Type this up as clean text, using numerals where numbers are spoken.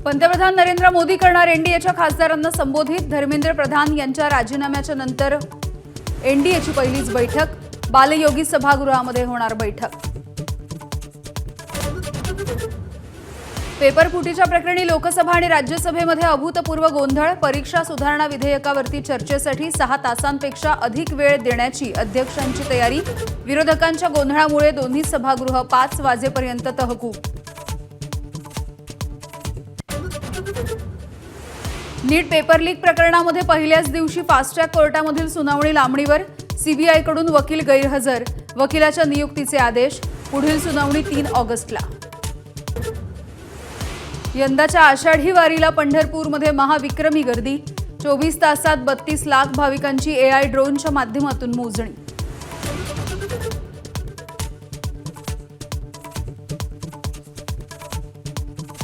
पंतप्रधान नरेंद्र मोदी करणार एनडीएच्या खासदारांना संबोधित। धर्मेंद्र प्रधान यांच्या राजीनाम्याच्या नंतर एनडीएची पहिलीच बैठक। बालयोगी सभागृहामध्ये होणार बैठक। पेपर फुटीच्या प्रकरणी लोकसभा आणि राज्यसभेमध्ये अभूतपूर्व गोंधळ। परीक्षा सुधारणा विधेयकावरती चर्चेसाठी 6 तासांपेक्षा अधिक वेळ देण्याची अध्यक्षांची तयारी। विरोधकांच्या गोंधळामुळे दोन्ही सभागृह 5 वाजेपर्यंत तहकूब। नीट पेपर लीक प्रकरणामध्ये पहिल्याच दिवशी फास्ट ट्रॅक कोर्टामधील सुनावणी लांबणीवर। सीबीआयकडून वकील गैरहजर। वकिलाच्या नियुक्तीचे आदेश। पुढील सुनावणी 3 ऑगस्टला। यंदाच्या आषाढी वारीला पंढरपूरमध्ये महाविक्रमी गर्दी। 24 तासात 32 लाख भाविकांची एआय ड्रोनच्या माध्यमातून मोजणी।